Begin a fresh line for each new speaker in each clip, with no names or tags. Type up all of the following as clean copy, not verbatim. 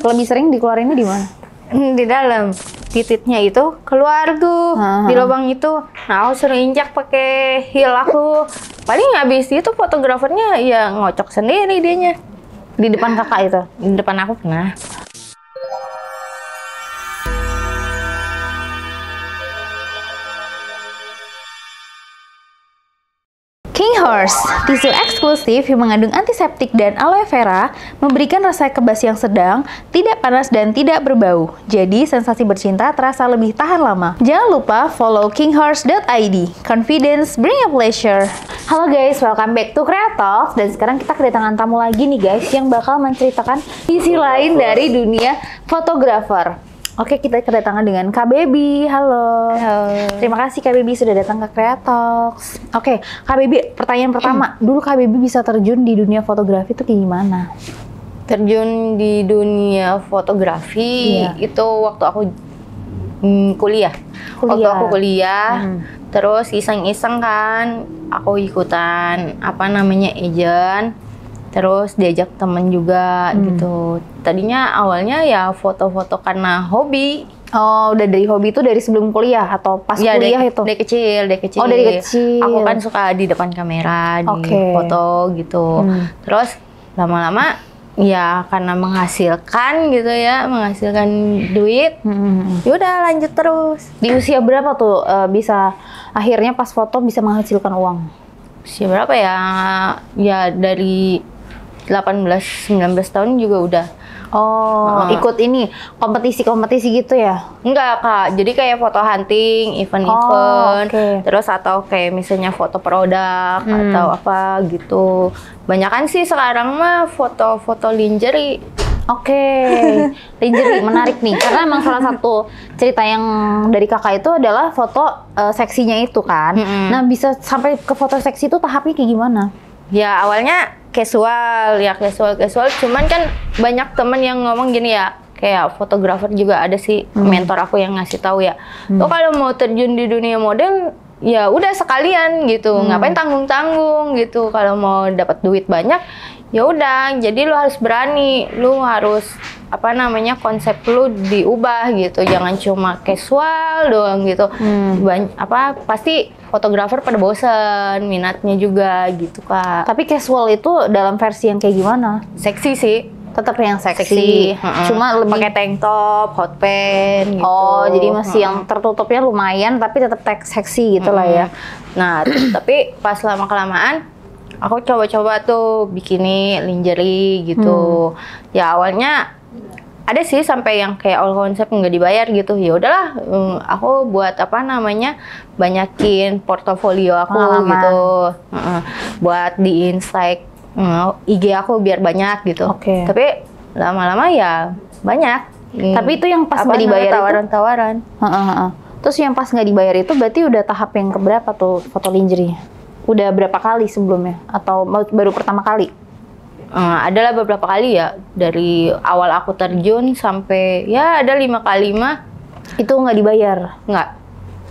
lebih sering dikeluarinnya di mana?
Di dalam. Titiknya itu keluar tuh di lubang itu. Nah, aku suruh injak pakai heel aku. Paling habis itu fotografernya ya ngocok sendiri dianya.
Di depan kakak itu?
Di depan aku pernah.
King Horse, tisu eksklusif yang mengandung antiseptik dan aloe vera, memberikan rasa kebas yang sedang, tidak panas dan tidak berbau. Jadi, sensasi bercinta terasa lebih tahan lama. Jangan lupa follow kinghorse.id. Confidence, bring a pleasure. Halo guys, welcome back to Creatalks. Dan sekarang kita kedatangan tamu lagi nih guys, yang bakal menceritakan sisi lain dari dunia fotografer. Oke, kita kedatangan dengan Kak Baby. Halo.
Halo.
Terima kasih Kak Baby sudah datang ke Creatalks. Oke, Kak Baby, pertanyaan pertama. Dulu Kak Baby bisa terjun di dunia fotografi itu kayak gimana?
Terjun di dunia fotografi itu waktu aku kuliah. Waktu aku kuliah, terus iseng-iseng kan, aku ikutan agent. Terus diajak temen juga gitu. Tadinya awalnya ya foto-foto karena hobi.
Oh, udah dari hobi itu dari sebelum kuliah atau pas kuliah itu?
Dari kecil.
Oh, dari kecil.
Aku kan suka di depan kamera, di foto gitu. Terus lama-lama ya karena menghasilkan gitu ya, menghasilkan duit. Ya udah lanjut terus.
Di usia berapa tuh bisa akhirnya pas foto bisa menghasilkan uang?
Usia berapa ya? Ya dari 18-19 tahun juga udah.
Oh, ikut ini kompetisi-kompetisi gitu ya?
Enggak Kak, jadi kayak foto hunting, event-event, terus atau kayak misalnya foto produk atau apa gitu. Banyakan sih sekarang mah foto-foto lingerie.
Lingerie menarik nih, karena emang salah satu cerita yang dari kakak itu adalah foto seksinya itu kan. Nah, bisa sampai ke foto seksi itu tahapnya kayak gimana?
Ya awalnya casual, cuman kan banyak temen yang ngomong gini ya, kayak fotografer juga ada sih mentor aku yang ngasih tahu ya, tuh kalau mau terjun di dunia model ya udah sekalian gitu, ngapain tanggung-tanggung gitu, kalau mau dapat duit banyak ya udah, jadi lu harus berani, lu harus konsep lu diubah gitu, jangan cuma casual doang gitu. Pasti fotografer pada bosen, minatnya juga gitu Kak.
Tapi casual itu dalam versi yang kayak gimana?
Seksi sih.
Tetap yang seksi. Cuma lebih
pakai tank top, hot pants gitu.
Oh, jadi masih yang tertutupnya lumayan tapi tetap seksi gitu lah ya.
Nah, tapi pas lama-kelamaan aku coba-coba tuh bikini, lingerie gitu. Ya awalnya ada sih sampai yang kayak all konsep nggak dibayar gitu. Ya udahlah, aku buat banyakin portofolio aku gitu. Buat di Insta IG aku biar banyak gitu. Tapi lama-lama ya banyak.
Tapi itu yang pas nggak dibayar
tawaran-tawaran.
Terus yang pas nggak dibayar itu berarti udah tahap yang keberapa tuh foto lingerie? Udah berapa kali sebelumnya? Atau baru pertama kali?
Adalah beberapa kali ya, dari awal aku terjun sampai ya ada 5 kali mah.
Itu nggak dibayar?
Nggak.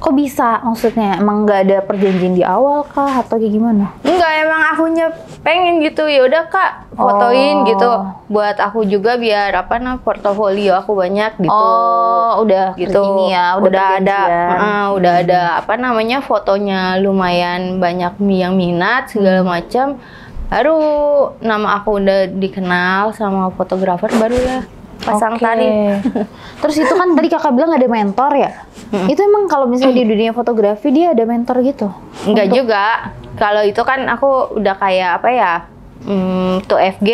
Kok bisa? Maksudnya emang nggak ada perjanjian di awal kah atau kayak gimana?
Enggak, emang akunya pengen gitu, ya udah Kak fotoin gitu, buat aku juga biar portofolio aku banyak gitu.
Oh, udah
gitu.
Ini ya,
udah ada fotonya lumayan banyak yang minat segala macam. Baru nama aku udah dikenal sama fotografer, barulah pasang tarif.
Terus itu kan tadi kakak bilang ada mentor ya? Itu emang kalau misalnya di dunia fotografi dia ada mentor gitu?
Enggak juga. Kalau itu kan aku udah kayak tuh FG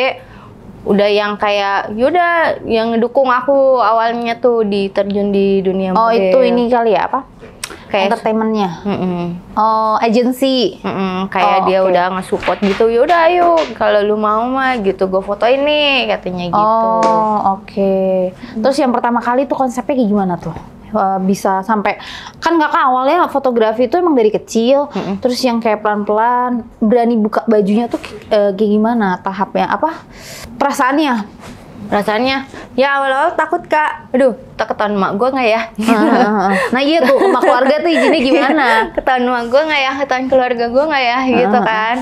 udah yang kayak yaudah yang ngedukung aku awalnya tuh terjun di dunia model.
Oh, itu ini kali ya kayak entertainmentnya. Oh, agency.
Kayak dia udah nge-support gitu. Ya udah ayo kalau lu mau mah gitu gue fotoin nih katanya gitu.
Oh, Terus yang pertama kali tuh konsepnya kayak gimana tuh? Bisa sampai kan kakak awalnya fotografi itu emang dari kecil, terus yang kayak pelan-pelan berani buka bajunya tuh kayak gimana tahapnya, perasaannya?
Rasanya ya awal-awal takut Kak, aduh tak ketahuan mak gue nggak ya?
Nah iya tuh sama keluarga tuh izinnya gimana?
Ketahuan mak gue nggak ya? Ketahuan keluarga gue nggak ya? Gitu kan?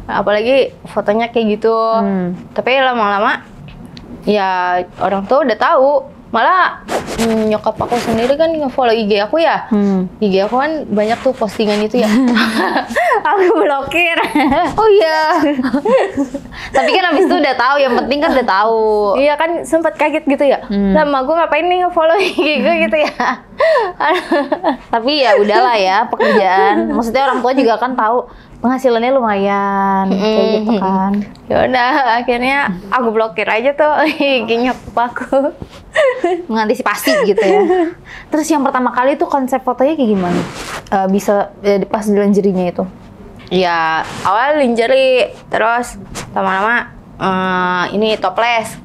Apalagi fotonya kayak gitu. Tapi lama-lama Ya orang tua udah tahu. Malah nyokap aku sendiri kan nge-follow IG aku ya. IG aku kan banyak tuh postingan itu ya. Aku blokir.
Oh iya. Tapi kan abis itu udah tahu, yang penting kan udah tahu.
Iya kan sempat kaget gitu ya. Lah emak gue ngapain nih nge-follow IG gue gitu ya.
Tapi ya udahlah ya, pekerjaan. Maksudnya orang tua juga kan tahu penghasilannya lumayan, kayak gitu kan.
Ya udah, akhirnya aku blokir aja tuh IG nyokap aku.
Mengantisipasi gitu ya. Terus yang pertama kali tuh konsep fotonya kayak gimana? Bisa pas di lingerie-nya itu?
Ya awal lingerie, terus lama-lama ini topless.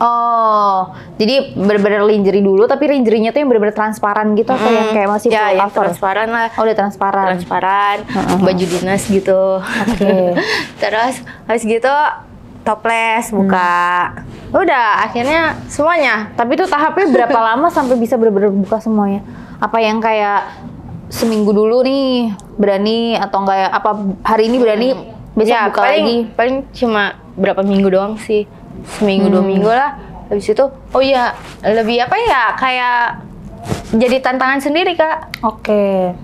Oh, jadi bener-bener lingerie dulu, tapi lingerie-nya tuh yang bener-bener transparan gitu atau yang kayak masih
ya,
full
yang
cover?
transparan lah.
Oh, udah transparan.
Baju dinas gitu.
Oke.
Terus habis gitu toples buka. Udah akhirnya semuanya.
Tapi tuh tahapnya berapa lama sampai bisa bener-bener buka semuanya? Apa yang kayak seminggu dulu nih berani atau enggak ya? Apa hari ini berani besok
Ya,
buka lagi?
paling cuma berapa minggu doang sih. Seminggu 2 minggu lah. Habis itu oh iya lebih apa ya, kayak jadi tantangan sendiri Kak.
Oke.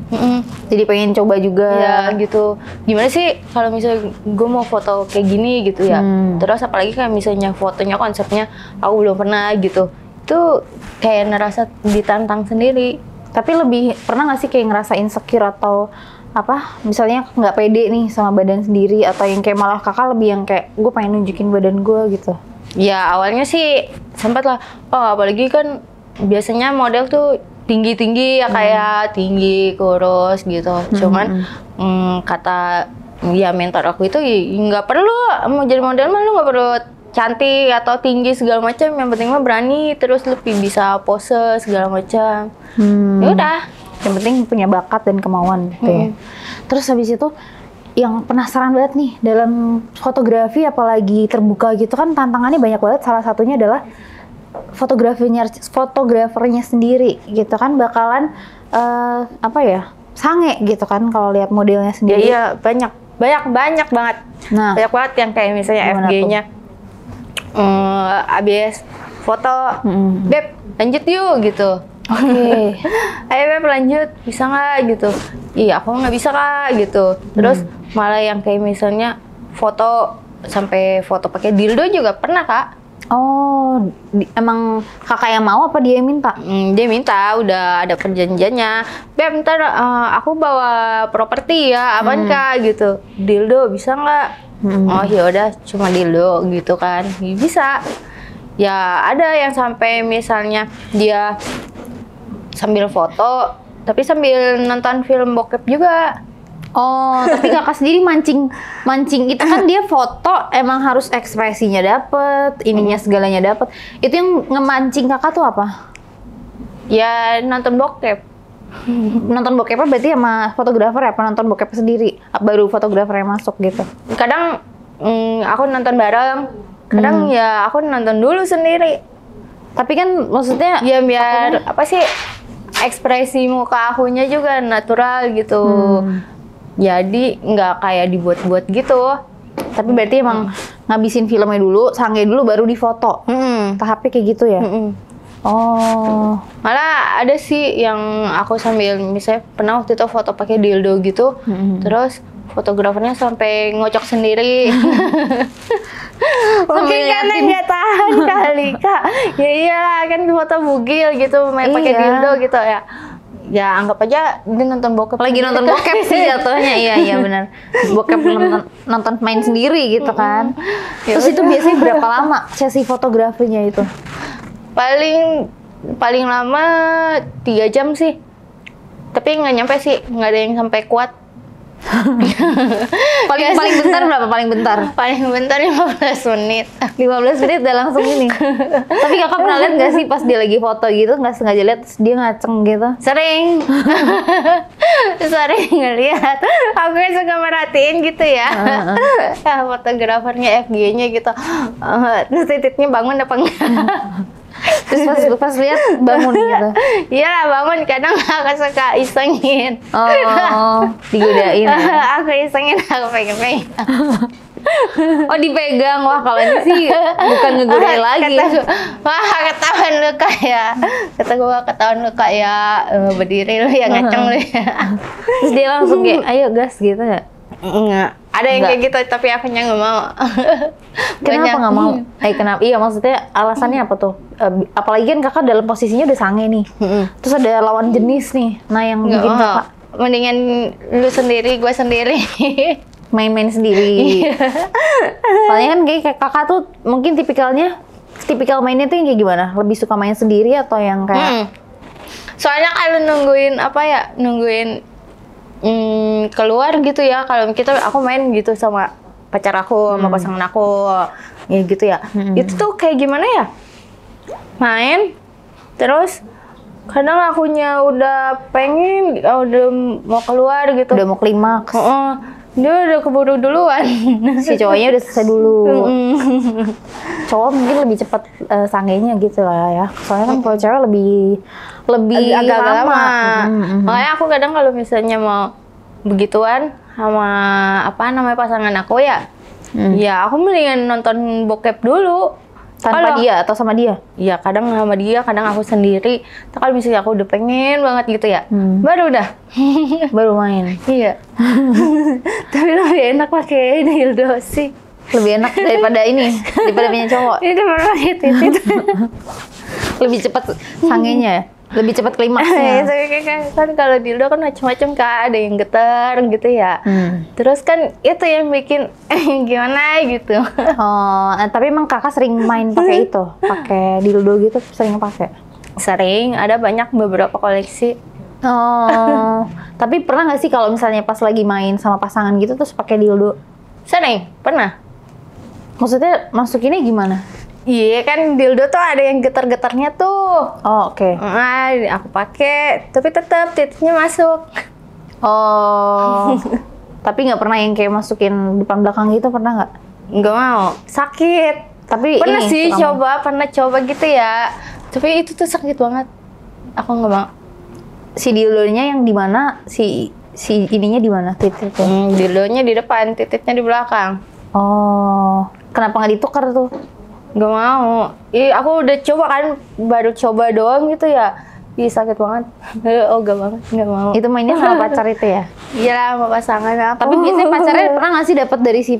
Jadi pengen coba juga.
Ya gitu. Gimana sih kalau misalnya gue mau foto kayak gini gitu ya. Terus apalagi kayak misalnya fotonya konsepnya aku belum pernah gitu. Itu kayak ngerasa ditantang sendiri.
Tapi lebih pernah nggak sih kayak ngerasa insecure atau apa? Misalnya nggak pede nih sama badan sendiri, atau yang kayak malah kakak lebih yang kayak gue pengen nunjukin badan gue gitu?
Ya awalnya sih sempat lah. Oh apalagi kan biasanya model tuh tinggi-tinggi ya, kayak tinggi kurus gitu. Cuman kata ya mentor aku itu nggak perlu mau jadi model mah lu nggak perlu cantik atau tinggi segala macam, yang penting mah berani, terus lebih bisa pose segala macam. Ya udah,
yang penting punya bakat dan kemauan gitu ya. Terus habis itu yang penasaran banget nih dalam fotografi, apalagi terbuka gitu kan tantangannya banyak banget. Salah satunya adalah fotografernya sendiri gitu kan bakalan apa ya, sange gitu kan kalau lihat modelnya sendiri.
Iya banyak banget.
Nah,
Banyak banget yang kayak misalnya FG-nya abis foto, Beb lanjut yuk gitu.
Oke.
Ayo Beb lanjut, bisa nggak gitu? Iya aku nggak bisa Kak gitu. Terus malah yang kayak misalnya foto sampai foto pakai dildo juga pernah Kak.
Oh, emang kakak yang mau apa dia yang minta?
Dia minta, udah ada perjanjiannya. Beb ntar aku bawa properti ya, apaan Kak gitu. Dildo bisa nggak? Oh ya udah cuma dildo gitu kan. Bisa. Ya ada yang sampai misalnya dia sambil foto tapi sambil nonton film bokep juga.
Oh, tapi kakak sendiri mancing itu kan dia foto emang harus ekspresinya dapet, ininya segalanya dapet. Itu yang ngemancing kakak tuh apa?
Ya nonton bokep.
Nonton bokepnya berarti sama fotografer ya? Apa nonton bokep sendiri? Baru fotografer yang masuk gitu?
Kadang aku nonton bareng, kadang ya aku nonton dulu sendiri.
Tapi kan maksudnya
ya biar apa sih, ekspresi muka akunya juga natural gitu. Jadi nggak kayak dibuat-buat gitu.
Tapi berarti emang ngabisin filmnya dulu, sange dulu baru difoto. Tahapnya kayak gitu ya? Oh.
Malah ada sih yang aku sambil misalnya pernah waktu itu foto pakai dildo gitu, terus fotografernya sampai ngocok sendiri. Mungkin karena nggak tahan kali Kak. Ya iyalah kan foto bugil gitu, main pakai dildo gitu ya. Ya anggap aja dia nonton bokep.
Lagi nonton bokep sih jatuhnya. Iya benar. Bokep nonton main sendiri gitu kan. Terus itu biasanya berapa lama sesi fotografinya itu?
Paling lama 3 jam sih. Tapi nggak nyampe sih, nggak ada yang sampai kuat.
paling bentar berapa? Paling bentar
15 menit.
15 menit udah langsung ini. Tapi kakak pernah lihat nggak sih pas dia lagi foto gitu, nggak sengaja lihat dia ngaceng gitu?
Sering ngeliat. Aku suka merhatiin gitu ya. Fotografernya FG-nya gitu. Terus titiknya bangun apa enggak?
Terus pas lihat bangun gitu.
Iya lah bangun, kadang aku suka isengin.
Oh, digodain ya?
Aku isengin, aku pengen.
Oh dipegang, wah kalau ini sih bukan ngegodain lagi.
Wah ketahuan lu kayak, kata gua ketahuan lu kayak berdiri lu ya ngaceng lu ya.
Terus dia langsung kayak, ayo gas gitu ya?
Enggak. Ada yang kayak gitu tapi akunya nggak mau.
Kenapa nggak mau? Kenapa? Iya maksudnya alasannya apa tuh? Apalagi kan kakak dalam posisinya udah sange nih. Terus ada lawan jenis nih. Nah yang bikin kakak
mendingan lu sendiri, gue sendiri.
Main-main sendiri. Soalnya kan kayak kakak tuh mungkin tipikal mainnya tuh yang kayak gimana? Lebih suka main sendiri atau yang kayak?
Soalnya kalau nungguin keluar gitu ya. Kalau aku main gitu sama pacar aku, sama pasangan aku, ya gitu ya. Itu tuh kayak gimana ya? Main, terus kadang akunya udah pengen, udah mau keluar gitu.
Udah mau klimaks.
Dia udah keburu duluan.
Si cowoknya udah selesai dulu. Cowok mungkin lebih cepat sangenya gitu lah ya. Soalnya kan kalau cewek lebih
agak lama.
Makanya
aku kadang kalau misalnya mau begituan sama pasangan aku ya, ya aku mendingan nonton bokep dulu.
Tanpa dia atau sama dia?
Iya, kadang sama dia, kadang aku sendiri. Kalau misalnya aku udah pengen banget gitu ya, baru
baru main.
Iya. Tapi lebih enak pakai dildo sih.
Lebih enak daripada punya cowok.
Itu baru titit.
Lebih cepat sangenya ya? Lebih cepat klimaksnya.
Kan kalau dildo kan macam-macam Kak, ada yang getar gitu ya. Terus kan itu yang bikin gimana gitu.
Oh, tapi emang kakak sering main pakai itu, pakai dildo gitu, sering pakai?
Sering, ada beberapa koleksi.
Oh, tapi pernah nggak sih kalau misalnya pas lagi main sama pasangan gitu terus pakai dildo?
Sering, pernah.
Maksudnya masukinnya gimana?
Iya kan dildo tuh ada yang getar-getarnya tuh.
Oh oke.
Nah, aku pakai, tapi tetap titiknya masuk.
Oh. Tapi nggak pernah yang kayak masukin depan belakang gitu, pernah nggak?
Nggak mau, sakit.
Tapi
pernah sih pernah coba gitu ya. Tapi itu tuh sakit banget. Aku nggak mau.
Si dildonya yang di mana? Si ininya di mana? Titiknya?
Dildonya di depan, titiknya di belakang.
Oh, kenapa nggak ditukar tuh?
Gak mau. Aku udah coba kan, baru coba doang gitu ya. Ih sakit banget. Oh gak banget, gak mau.
Itu mainnya sama pacar itu ya?
Iya sama pasangan aku.
Tapi biasanya pacarnya pernah nggak sih dapat dari si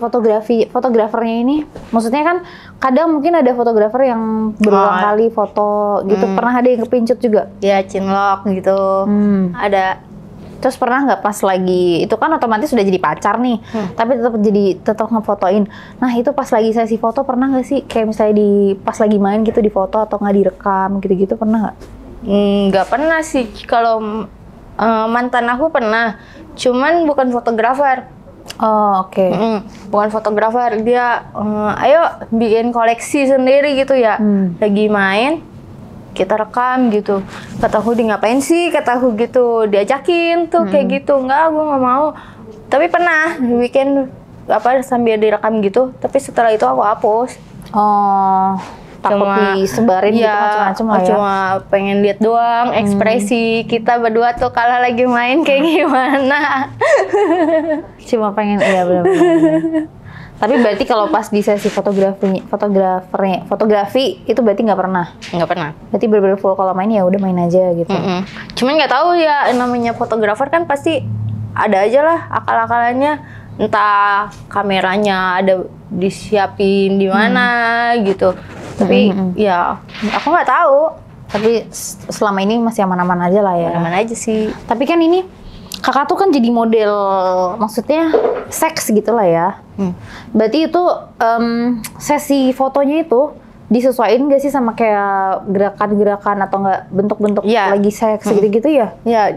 fotografernya ini? Maksudnya kan kadang mungkin ada fotografer yang berulang kali foto gitu. Pernah ada yang kepincut juga?
Ya cinlok gitu. Ada.
Terus pernah nggak pas lagi, itu kan otomatis sudah jadi pacar nih, tapi tetap ngefotoin. Nah itu pas lagi sesi foto pernah nggak sih kayak misalnya pas lagi main gitu di foto atau nggak direkam gitu-gitu, pernah nggak?
Nggak pernah sih. Kalau mantan aku pernah, cuman bukan fotografer.
Oh oke.
Bukan fotografer, dia ayo bikin koleksi sendiri gitu ya. Lagi main, kita rekam gitu. Kata aku, ngapain sih? Kata aku gitu, diajakin tuh kayak gitu. Enggak, gue nggak mau. Tapi pernah bikin sambil direkam gitu. Tapi setelah itu aku hapus.
Oh, takut disebarin gitu macam-macam lah ya. Cuma
pengen lihat doang ekspresi kita berdua tuh kalau lagi main kayak gimana.
Cuma pengen, iya benar-benar. Tapi berarti kalau pas di sesi fotografi itu berarti nggak pernah?
Nggak pernah.
Berarti bener-bener full kalau main ya udah main aja gitu.
Cuman nggak tahu ya, namanya fotografer kan pasti ada aja lah akal-akalannya. Entah kameranya ada disiapin di mana gitu. Tapi ya aku nggak tahu.
Tapi selama ini masih aman-aman aja lah ya.
Aman aja sih.
Tapi kan ini kakak tuh kan jadi model, maksudnya seks gitu lah ya. Berarti itu sesi fotonya itu disesuaikan gak sih sama kayak gerakan-gerakan atau enggak bentuk-bentuk lagi seks gitu-gitu ya?
Ya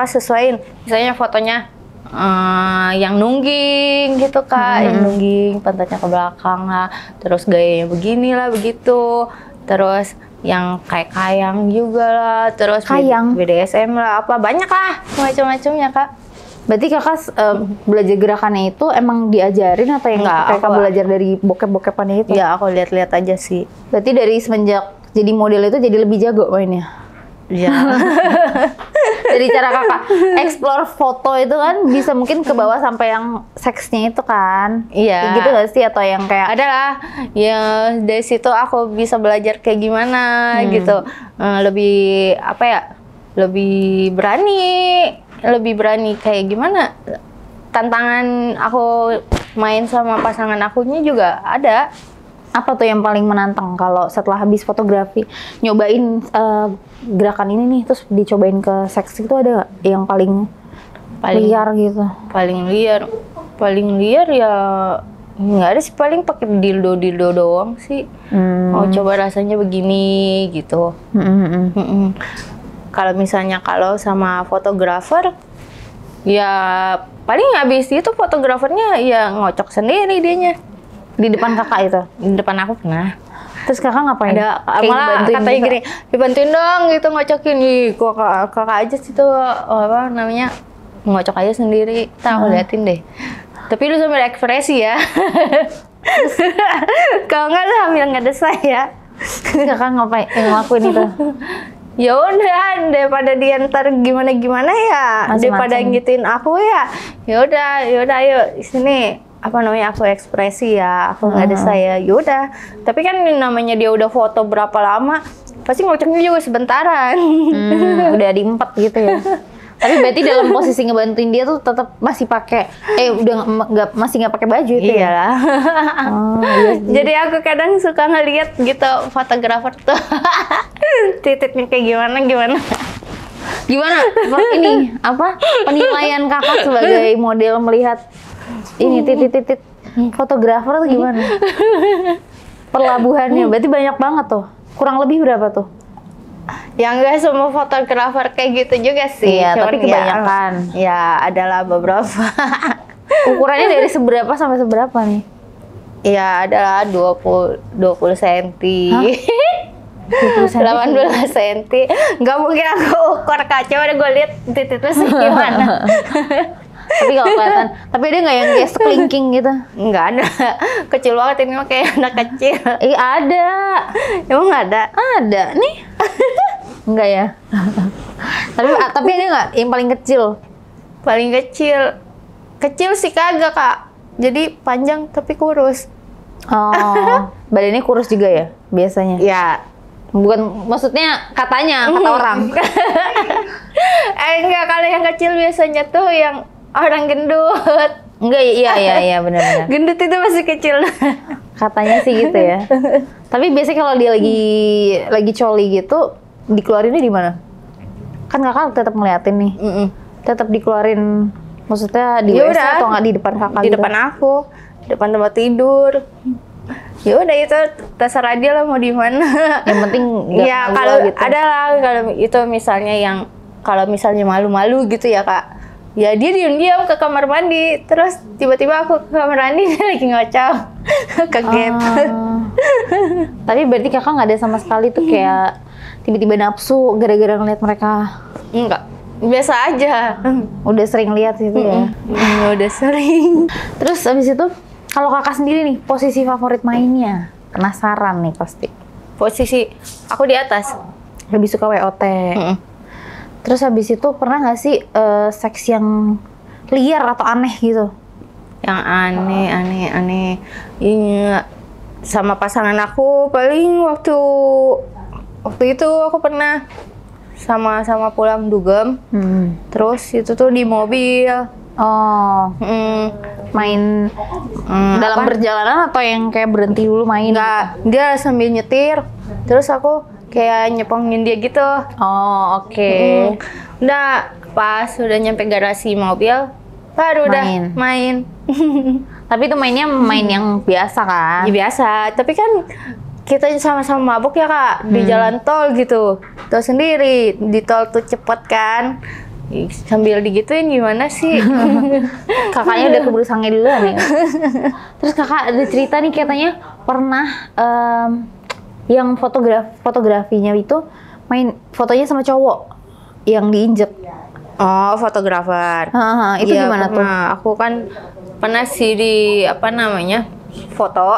sesuaiin. Misalnya fotonya yang nungging gitu Kak, yang nungging pantatnya ke belakang lah, terus gayanya begini lah begitu, terus yang kayak kayang juga lah, terus BDSM lah, apa banyak lah macam-macamnya Kak.
Berarti kakak belajar gerakannya itu emang diajarin atau yang kakak belajar dari bokep-bokepannya itu?
Ya aku lihat-lihat aja sih.
Berarti dari semenjak jadi model itu jadi lebih jago mainnya?
Iya.
Jadi cara kakak explore foto itu kan bisa mungkin ke bawah sampai yang seksnya itu kan.
Iya.
Kayak gitu gak sih? Atau yang kayak
adalah ya dari situ aku bisa belajar kayak gimana gitu. Lebih apa ya? Lebih berani kayak gimana? Tantangan aku main sama pasangan akunya juga ada.
apa tuh yang paling menantang kalau setelah habis fotografi nyobain gerakan ini nih terus dicobain ke seks itu ada gak yang paling liar gitu?
Paling liar ya nggak ada sih, paling pakai dildo doang sih. Oh coba rasanya begini gitu. Kalau misalnya kalau sama fotografer ya paling habis itu fotografernya ya ngocok sendiri dianya.
Di depan kakak itu?
Di depan aku pernah.
Terus kakak ngapain?
Ada malah katanya gini, dibantuin dong gitu ngocokin. Ih, kakak aja sih tuh apa namanya ngocok aja sendiri. Tak aku liatin deh. Tapi lu sambil ekspresi ya. Kalau nggak lu sambil ngedesah ya.
Kakak ngapain? Ngelakuin itu?
Ya udah, daripada dia ntar gimana ya, daripada ngikutin aku ya. Ya udah ayo sini. Apa namanya aku ekspresi ya, aku nggak ada saya, yaudah. Tapi kan namanya dia udah foto berapa lama, pasti ngocoknya juga sebentaran.
Udah diempet gitu ya. Tapi berarti dalam posisi ngebantuin dia tuh tetap masih pakai, masih nggak pakai baju itu ya?
Iya. Jadi aku kadang suka ngeliat gitu fotografer tuh titiknya kayak gimana.
Gimana ini apa penilaian kakak sebagai model melihat ini titik-titik fotografer tuh gimana? Perlabuhannya berarti banyak banget tuh. Kurang lebih berapa tuh?
Ya enggak semua fotografer kayak gitu juga sih.
Iya, tapi kebanyakan.
Ya adalah beberapa.
Ukurannya dari seberapa sampai seberapa nih?
Ya adalah 20 cm.
20 cm.
18 cm. Nggak mungkin aku ukur kaca, udah gue lihat titiknya sih gimana.
Tapi kalau kelihatan, tapi ada nggak yang kayak kelingking gitu?
Nggak ada, kecil banget ini mah kayak anak kecil.
Ada.
Emang nggak ada?
Ada nih. Enggak ya. tapi ada nggak yang paling kecil?
Paling kecil sih kagak kak. Jadi panjang tapi kurus.
Oh, badannya kurus juga ya biasanya?
Ya.
Bukan, maksudnya kata orang.
Enggak, kalau yang kecil biasanya tuh yang orang gendut.
Enggak, iya benar-benar.
Gendut itu masih kecil.
Katanya sih gitu ya. Tapi biasanya kalau dia lagi coli gitu, dikeluarinnya di mana? Kan kakak tetap ngeliatin nih. Tetap dikeluarin, maksudnya di WC atau nggak di depan kakak?
Di depan aku, depan tempat tidur. Ya udah itu terserah dia lah mau di mana.
Yang penting
ya kalau gitu. Ada lah kalau itu misalnya yang kalau misalnya malu-malu gitu ya kak. Ya dia diam-diam ke kamar mandi, terus tiba-tiba aku ke kamar mandi dia lagi ngocok. Kaget.
Tapi berarti kakak nggak ada sama sekali tuh kayak tiba-tiba nafsu gara-gara ngeliat mereka?
Enggak, biasa aja.
Udah sering lihat gitu ya?
Udah sering.
Terus abis itu kalau kakak sendiri nih, posisi favorit mainnya? Penasaran nih pasti.
Posisi aku di atas.
Lebih suka WOT. Terus habis itu pernah nggak sih seks yang liar atau aneh gitu?
Yang aneh. Iya, sama pasangan aku paling waktu itu aku pernah sama pulang dugem. Terus itu tuh di mobil.
Oh, main dalam perjalanan atau yang kayak berhenti dulu main?
Enggak, dia sambil nyetir, terus aku kayak nyepongin dia gitu.
Oh, oke.
Udah pas udah nyampe garasi mobil, baru udah main.
Tapi itu mainnya main yang biasa kan?
Ya biasa, tapi kan kita sama-sama mabuk ya kak, di jalan tol gitu. Tol sendiri, di tol tuh cepet kan. Sambil digituin gimana sih?
Kakaknya udah keburu sange duluan ya. Terus kakak ada cerita nih katanya pernah yang fotografinya itu main fotonya sama cowok yang diinjek.
Oh, fotografer.
Itu ya, gimana tuh?
Aku kan pernah sih di apa namanya foto.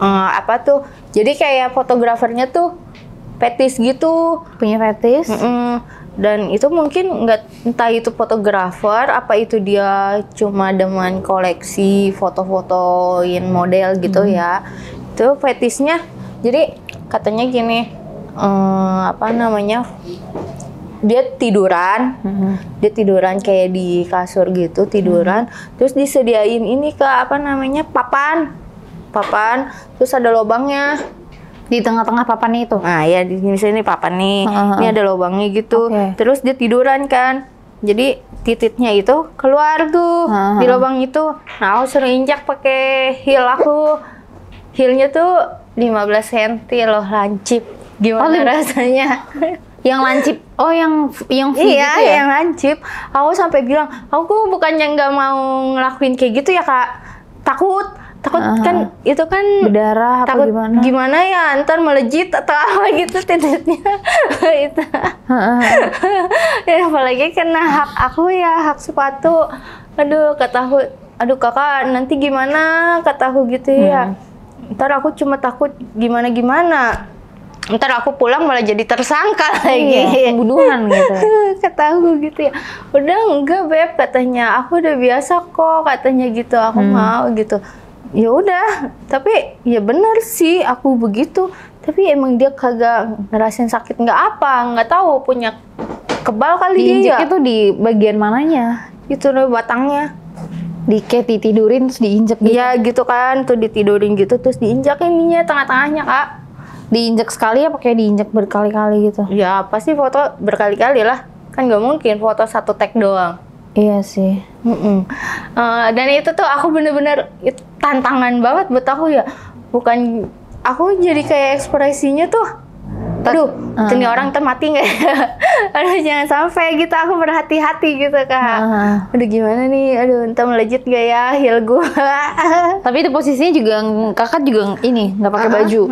Apa tuh? Jadi kayak fotografernya tuh fetis gitu.
Punya fetish?
Dan itu mungkin nggak, entah itu fotografer, apa itu dia cuma demen koleksi foto-fotoin model gitu ya. Itu fetisnya. Jadi katanya gini, apa namanya? Dia tiduran, dia tiduran kayak di kasur gitu, tiduran. Terus disediain ini apa namanya, papan, terus ada lubangnya.
Di tengah-tengah papan itu?
Nah ya di sini papan nih, ini ada lubangnya gitu. Terus dia tiduran kan, jadi titiknya itu keluar tuh di lubang itu. Nah aku suruh injak pakai heel aku, heelnya tuh 15 cm loh, lancip. Gimana rasanya?
Yang lancip, yang
iya
gitu ya?
Yang lancip. Aku sampai bilang, aku bukannya nggak mau ngelakuin kayak gitu ya kak, takut kan itu kan
berdarah apa
takut
gimana
ya ntar melejit atau apa gitu titiknya. Itu ya, apalagi kena hak aku ya, hak sepatu. Aduh kata aduh kakak nanti gimana, kata aku gitu ya. Ntar aku cuma takut gimana ntar aku pulang malah jadi tersangka lagi,
pembunuhan gitu.
Kata aku gitu ya. Udah enggak beb, katanya aku udah biasa kok, katanya gitu. Aku mau gitu. Ya udah, tapi ya benar sih aku begitu. Tapi emang dia kagak ngerasain sakit nggak tahu, punya kebal kali dia.
Diinjek itu di bagian mananya?
Itu loh batangnya.
Kayak ditidurin terus diinjek gitu?
Iya gitu kan, tuh ditidurin gitu terus diinjak ininya tengah-tengahnya kak.
Diinjek sekali apa kayak diinjek berkali-kali gitu?
Ya pasti foto berkali-kali lah, kan nggak mungkin foto satu tag doang.
Iya sih.
Dan itu tuh aku bener-bener tantangan banget buat aku ya. Bukan, aku jadi kayak ekspresinya tuh, aduh, ini orang ntar mati nggak ya? Aduh jangan sampai gitu, aku berhati-hati gitu kak. Aduh gimana nih, aduh ntar melejit gak ya heel gua.
Tapi itu posisinya juga kakak juga ini nggak pakai baju.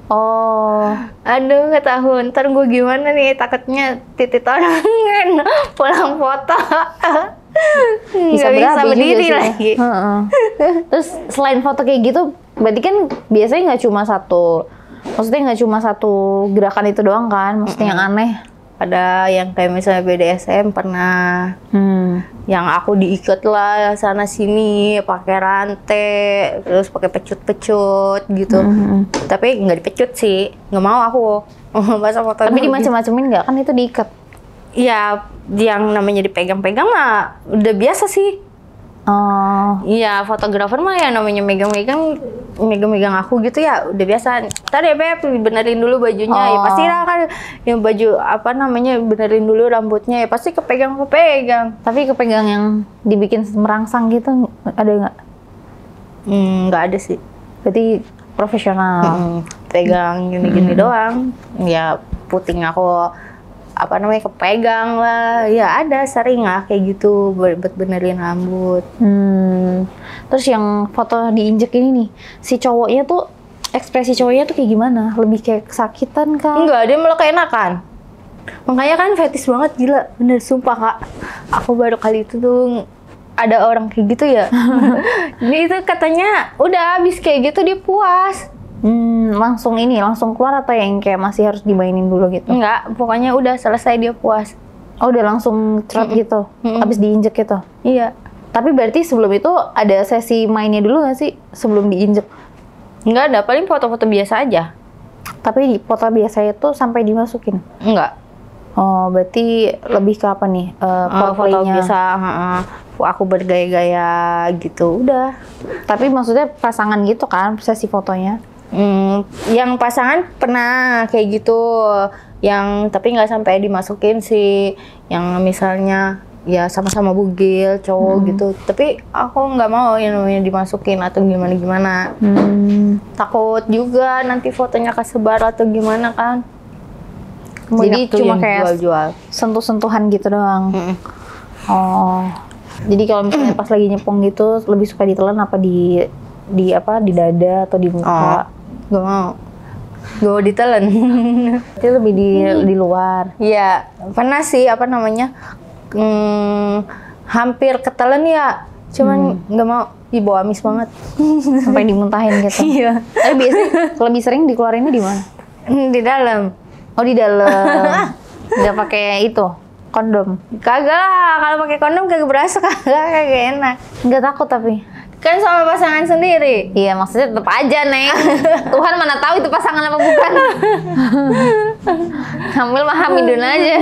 Oh,
aduh nggak tahu ntar gue gimana nih, takutnya titik orang pulang foto
bisa
berdiri lagi.
Terus selain foto kayak gitu, berarti kan biasanya nggak cuma satu, maksudnya nggak cuma satu gerakan itu doang kan, maksudnya yang aneh.
Ada yang kayak misalnya BDSM pernah, yang aku diikat lah sana sini pakai rantai, terus pakai pecut-pecut gitu. Tapi nggak dipecut sih, nggak mau aku. Masa foto.
Tapi dimacem-macemin nggak, kan itu diikat?
Iya, yang namanya dipegang-pegang mah udah biasa sih.
Oh.
Iya, fotografer mah ya namanya megang-megang aku gitu ya udah biasa. Ntar ya beb, benerin dulu bajunya. Ya pasti lah kan, yang baju apa namanya, benerin dulu rambutnya ya pasti kepegang.
Tapi kepegang yang dibikin merangsang gitu ada nggak?
Nggak ada sih.
Berarti profesional.
Pegang gini-gini doang. Ya puting aku apa namanya kepegang lah, ya ada sering lah kayak gitu buat benerin rambut.
Terus yang foto diinjek ini nih, si cowoknya tuh ekspresi cowoknya tuh kayak gimana? Lebih kayak kesakitan kah?
Enggak, dia malah keenakan. Makanya kan fetis banget, gila, bener sumpah kak. Aku baru kali itu tuh ada orang kayak gitu ya. Ini itu katanya udah habis kayak gitu dia puas.
Langsung keluar atau yang kayak masih harus dimainin dulu gitu?
Enggak, pokoknya udah selesai dia puas.
Oh udah langsung cerot gitu? Habis diinjek gitu?
Iya.
Tapi berarti sebelum itu ada sesi mainnya dulu nggak sih sebelum diinjek?
Enggak ada, paling foto-foto biasa aja.
Tapi di foto biasa itu sampai dimasukin?
Enggak.
Oh berarti lebih ke apa nih?
Foto biasa, aku bergaya-gaya gitu, udah.
Tapi maksudnya pasangan gitu kan sesi fotonya?
Yang pasangan pernah kayak gitu, yang tapi nggak sampai dimasukin sih, yang misalnya ya sama-sama bugil cowok gitu, tapi aku nggak mau yang namanya dimasukin atau gimana takut juga nanti fotonya kesebar atau gimana kan.
Jadi cuma kayak
jual-jual
sentuh-sentuhan gitu doang. Oh, jadi kalau misalnya pas lagi nyepong gitu lebih suka ditelan apa di dada atau di muka?
Gak mau ditelan.
Itu lebih di luar.
Iya, pernah sih apa namanya, hampir ketelan ya, cuman nggak mau, bau amis banget.
Sampai dimuntahin gitu.
Iya.
Tapi biasanya lebih sering dikeluarinnya di mana?
Di dalam.
Oh di dalam. Nggak pakai itu kondom.
Kagak lah, kalau pakai kondom kagak berasa, kagak enak.
Nggak takut tapi.
Kan sama pasangan sendiri.
Iya maksudnya tetap aja Neng. Tuhan mana tahu itu pasangan apa bukan. Hamil mah hamidun aja.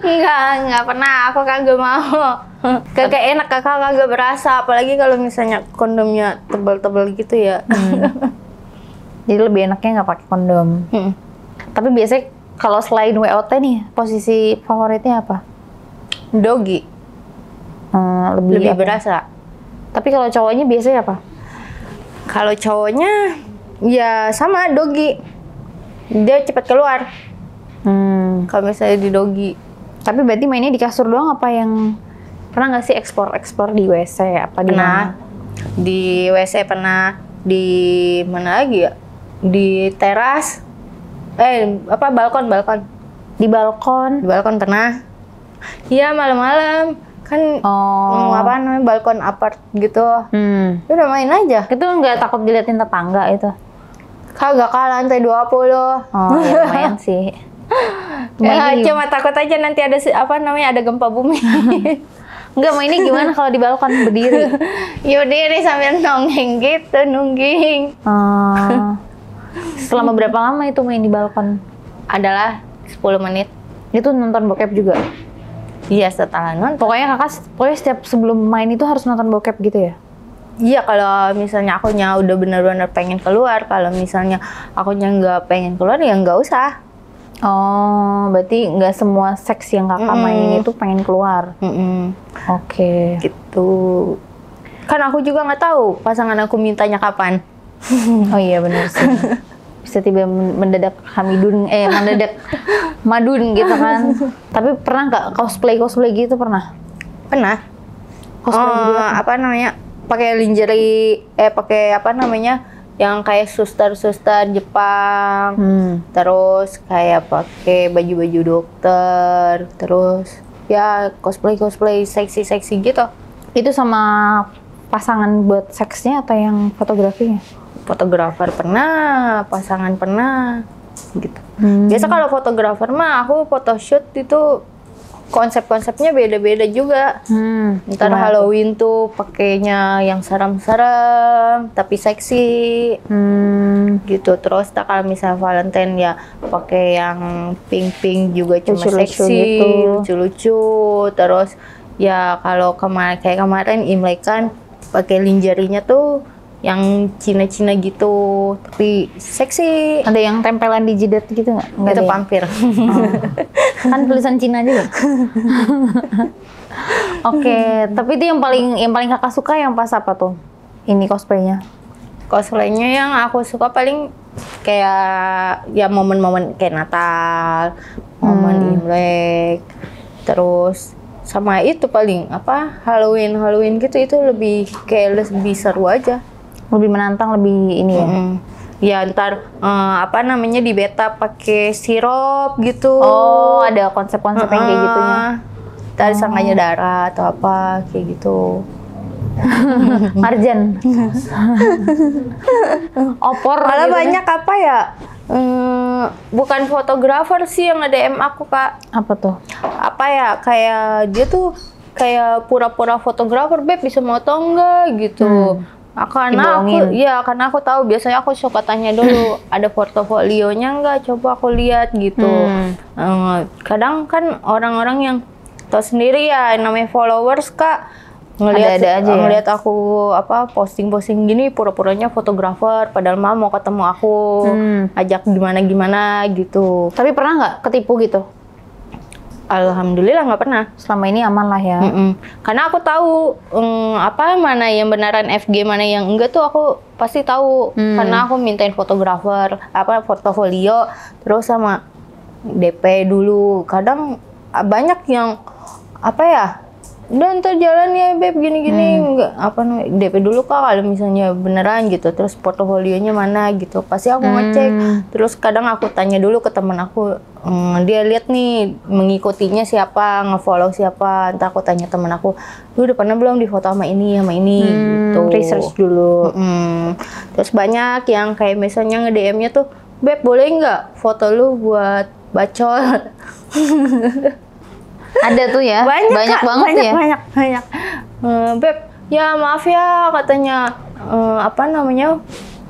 Enggak pernah, aku kagak mau. Kagak enak, kagak berasa, apalagi kalau misalnya kondomnya tebal-tebal gitu ya.
Jadi lebih enaknya nggak pakai kondom. Tapi biasanya kalau selain WOT nih, posisi favoritnya apa?
Doggy. Lebih
apa?
berasa.
Tapi kalau cowoknya biasanya apa?
Kalau cowoknya ya sama doggy. Dia cepat keluar. Kalau misalnya di doggy.
Tapi berarti mainnya di kasur doang apa yang pernah nggak sih explore di WC apa di mana?
Di WC pernah, di mana lagi ya? Di teras. Balkon.
Di balkon.
Di balkon pernah. Iya, malam-malam. Kan balkon apart gitu. Udah main aja.
Itu nggak takut diliatin tetangga itu?
Kagak, lantai 20.
Oh ya lumayan sih.
Cuma takut aja nanti ada ada gempa bumi.
Enggak, mainnya gimana kalau di balkon berdiri?
Ya berdiri sambil nungging gitu, nungging.
Selama berapa lama itu main di balkon?
Adalah 10 menit.
Itu nonton bokep juga?
Iya, setelah nonton.
Pokoknya setiap sebelum main itu harus nonton bokep gitu ya?
Iya, kalau misalnya akunya udah benar-benar pengen keluar. Kalau misalnya akunya nggak pengen keluar, ya nggak usah.
Oh, berarti nggak semua seks yang kakak mainin itu pengen keluar? Oke.
Gitu. Kan aku juga nggak tahu pasangan aku mintanya kapan.
Oh iya benar sih. Bisa tiba mendadak mendadak madun gitu kan. Tapi pernah nggak cosplay gitu pernah?
Pernah.
Cosplay juga
pakai lingerie, yang kayak suster Jepang. Terus kayak pakai baju dokter. Terus ya cosplay seksi gitu.
Itu sama pasangan buat seksnya atau yang fotografinya?
Fotografer pernah, pasangan pernah, gitu. Biasa kalau fotografer mah aku photoshoot itu konsep-konsepnya beda-beda juga. Ntar Halloween tuh pakainya yang seram-seram tapi seksi, gitu. Terus kalau misalnya Valentine ya pakai yang pink juga cuma seksi, lucu-lucu. Terus ya kalau kemarin Imlek kan pakai lingerie-nya tuh yang Cina-Cina gitu, tapi seksi.
Ada yang tempelan di jidat gitu nggak?
Itu pampir.
Kan tulisan Cina juga. Oke, tapi itu yang paling kakak suka yang pas apa tuh? Ini cosplaynya?
Cosplaynya yang aku suka paling kayak ya momen-momen kayak Natal, momen Imlek, terus sama itu paling Halloween gitu, itu lebih seru aja.
Lebih menantang, lebih ini ya.
Ya ntar di beta pakai sirup gitu.
Oh, ada konsep-konsep yang kayak gitunya.
Ntar disangkanya darah atau apa kayak gitu.
Marjan. Opor.
Malah
gitu
banyak bukan fotografer sih yang nge-DM aku, Kak.
Apa tuh?
Kayak dia tuh kayak pura-pura fotografer, Beb bisa moto enggak gitu. Karena aku tahu, biasanya aku suka tanya dulu, ada portofolionya nggak, coba aku lihat gitu. Kadang kan orang-orang yang tahu sendiri ya, namanya followers, Kak, ngelihat aku posting gini pura-puranya fotografer, padahal mau ketemu aku, ajak gimana gitu.
Tapi pernah nggak ketipu gitu?
Alhamdulillah nggak pernah.
Selama ini aman lah ya.
Karena aku tahu mana yang beneran FG, mana yang enggak tuh aku pasti tahu. Karena aku mintain fotografer, portofolio, terus sama DP dulu. Kadang banyak yang udah ntar jalan ya Beb gini-gini, enggak DP dulu Kak kalau misalnya beneran gitu, terus portofolionya mana gitu, pasti aku ngecek. Terus kadang aku tanya dulu ke teman aku, dia lihat nih mengikutinya siapa, ngefollow siapa, entar aku tanya teman aku, lu udah pernah belum di foto sama ini gitu.
Research dulu.
Terus banyak yang kayak misalnya nge-DM-nya tuh Beb boleh nggak foto lu buat bacol?
Ada tuh ya, banyak
Kak,
banget ya.
banyak. Beb, ya maaf ya katanya apa namanya,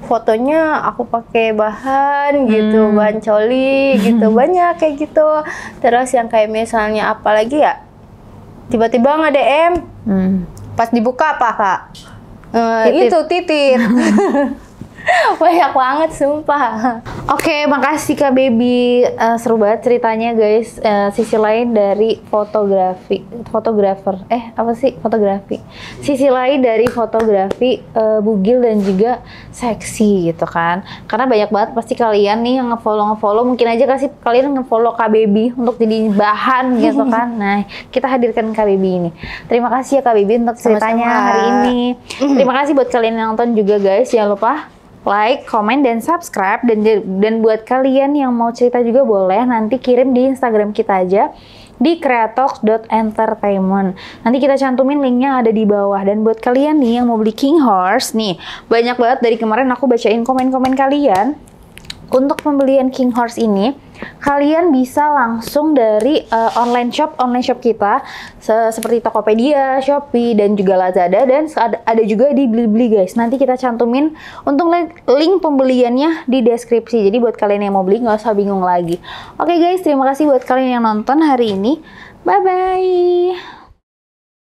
fotonya aku pakai bahan gitu, bahan coli gitu, banyak kayak gitu. Terus yang kayak misalnya apalagi ya, tiba-tiba nge-DM, pas dibuka apa Kak? Itu titit. Banyak banget sumpah.
Oke, makasih Kak Baby. Seru banget ceritanya guys. Sisi lain dari fotografi. Sisi lain dari fotografi bugil dan juga seksi gitu kan. Karena banyak banget pasti kalian nih yang nge-follow. Mungkin aja kasih kalian nge-follow Kak Baby untuk jadi bahan gitu kan. Nah, kita hadirkan Kak Baby ini. Terima kasih ya Kak Baby untuk ceritanya hari ini. Terima kasih buat kalian yang nonton juga guys. Jangan lupa like, comment, dan subscribe. Dan buat kalian yang mau cerita juga boleh nanti kirim di Instagram kita aja di kreatox.entertainment. Nanti kita cantumin linknya ada di bawah. Dan buat kalian nih yang mau beli King Horse nih, banyak banget dari kemarin aku bacain komen-komen kalian. Untuk pembelian King Horse ini, kalian bisa langsung dari online shop kita seperti Tokopedia, Shopee, dan juga Lazada, dan ada juga di Blibli guys. Nanti kita cantumin untuk link pembeliannya di deskripsi. Jadi buat kalian yang mau beli nggak usah bingung lagi. Oke guys, terima kasih buat kalian yang nonton hari ini. Bye bye.